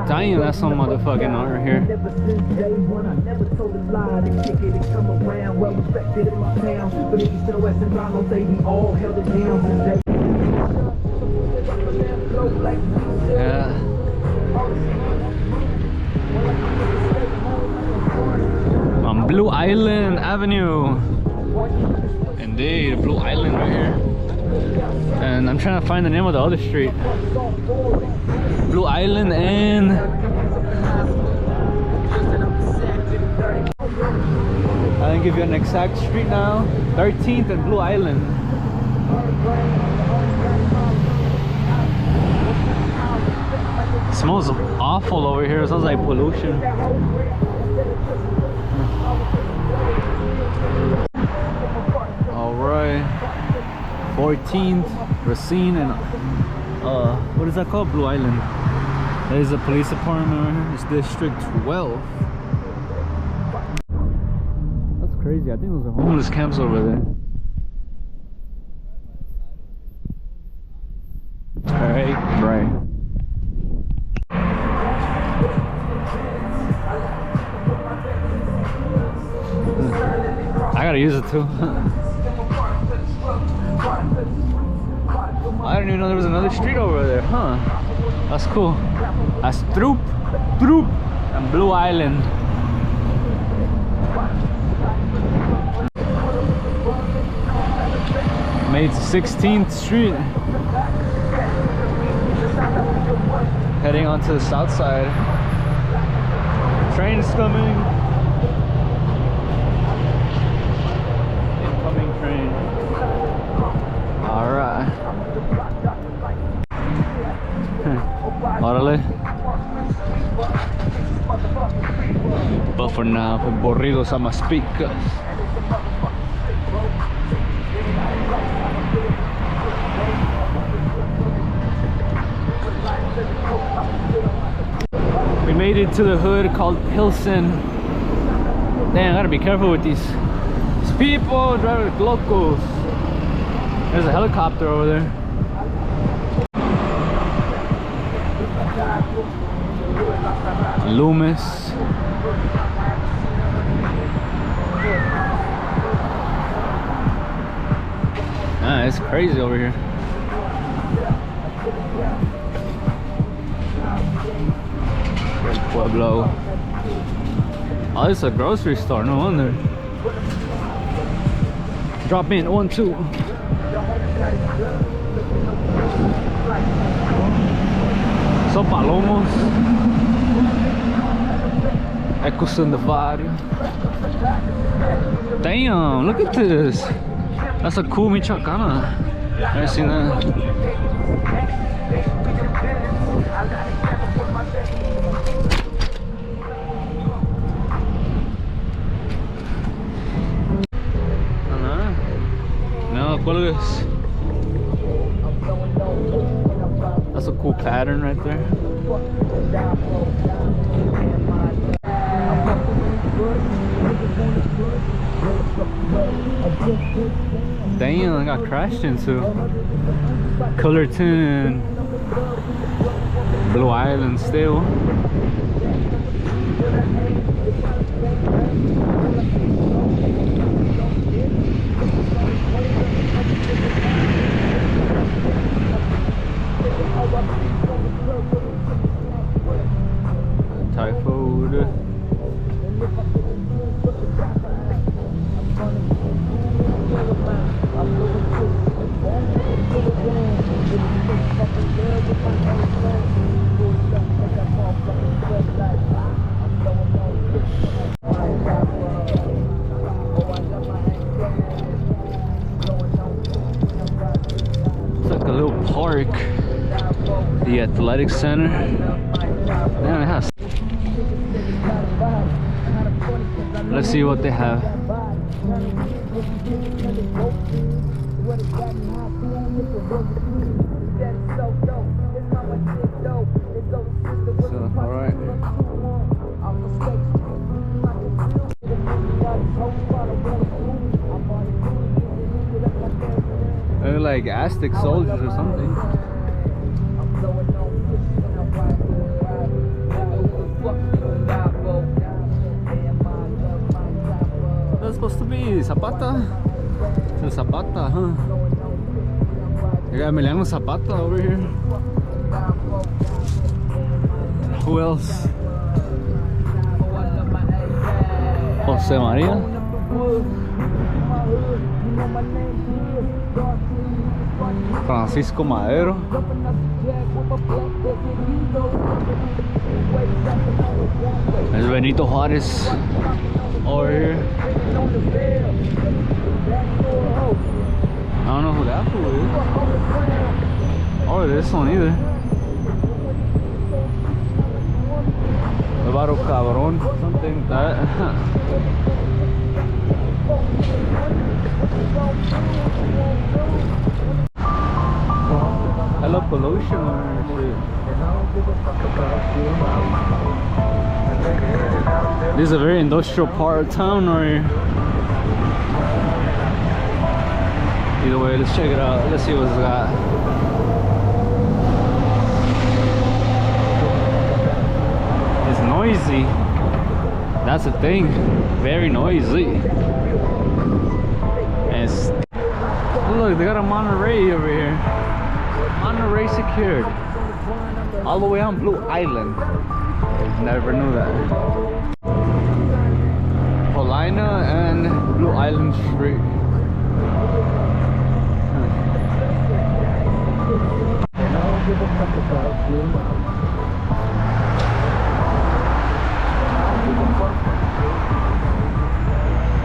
Damn, that's some motherfucking art here. Yeah. On Blue Island Avenue. Indeed, Blue Island right here. And I'm trying to find the name of the other street. Blue Island and I didn't give you an exact street now. 13th and Blue Island. It smells awful over here. It smells like pollution. Alright. 14th, Racine and what is that called? Blue Island. There's a police department right here. It's District 12. That's crazy. I think those are homeless camps over there. Alright, right. I gotta use it too. I didn't even know there was another street over there, huh? That's cool. That's Troop, and Blue Island. Made 16th Street. Heading onto the south side. Train's coming. Incoming train. Alright. Órale. But for now, for Borridos, I'ma speak. We made it to the hood called Pilsen. Damn, I gotta be careful with these people driving locals. There's a helicopter over there. Loomis. Ah, it's crazy over here. Pueblo. Oh, it's a grocery store, no wonder. Drop in, 1, 2. So palomos. Ecos in the Vario. Damn, look at this. That's a cool Michoacana. I've seen that. No, cuelgues. That's a cool pattern right there. Damn, I got crashed into. Cullerton, Blue Island still. Thai food. It's like a little park. The athletic center. Man, it has. Let's see what they have. So, all right. They're like Aztec soldiers or something. aquí, Zapata. It's Zapata, huh? You got Emiliano Zapata over here. Who else? Jose Maria. Francisco Madero. There's Benito Juarez over here. I don't know who that fool is. Or this one either. Alvaro Cabron, something like that. Hello pollution or shit. This is a very industrial part of town right here. Either way, let's check it out. Let's see what it's got. It's noisy. That's the thing. Very noisy. And it's, look, they got a Monterey over here. Monterey secured. All the way on Blue Island. Never knew that. Paulina and Blue Island Street.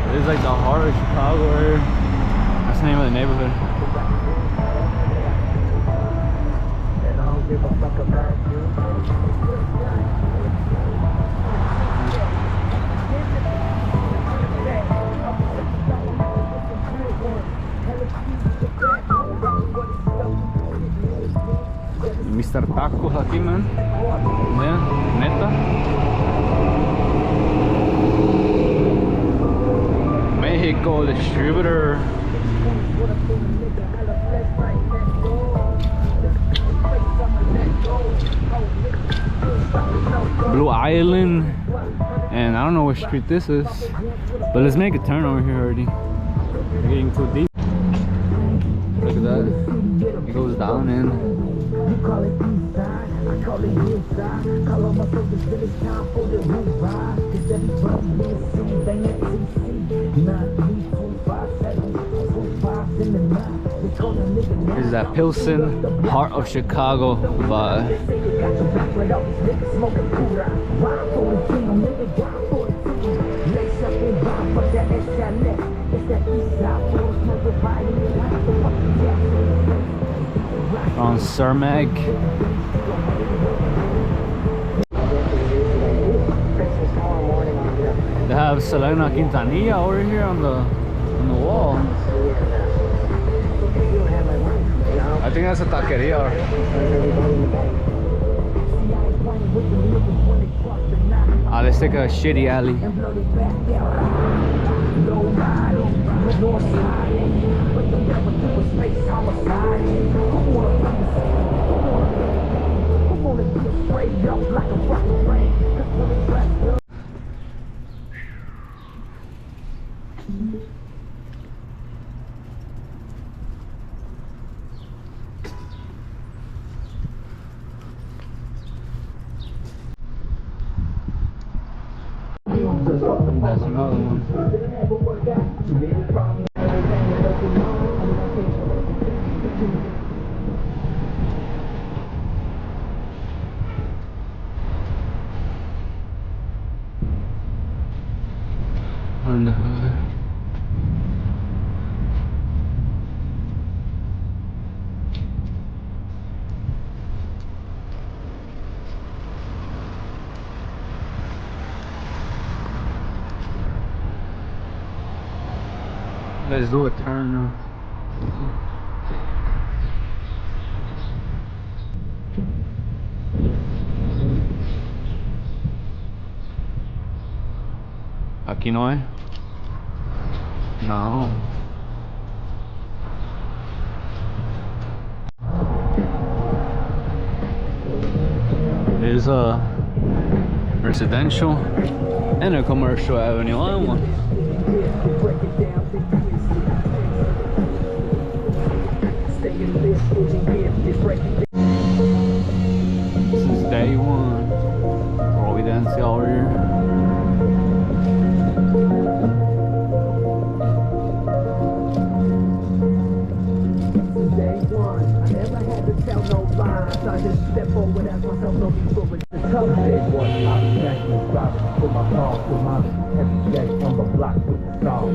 This is like the heart of Chicago here. That's the name of the neighborhood. Mr. Tacos aquí, man. Yeah, neta. Mexico distributor. Blue Island. And I don't know what street this is. But let's make a turn over here already. We're getting too deep. Look at that. It goes down in. You call it east side, I call it east side. Call on my focus till it's time for the roof ride. Cause everybody will see, they at TC. 93257 This is that Pilsen, heart of Chicago vibe. On Cermak. They have Selena Quintanilla over here on the wall. I think that's a taqueria. Let's take a shitty alley. That's another one. On the hood. Let's do a turn now. Aquí no hay. No. There's a residential and a commercial avenue on one. This is day one. Oh, we dance over here. Day one, I never had to tell no lies. I just step forward as myself, no people with the tough day one. I was snatching the drops, put my car, put my heavy jack on the block with the song.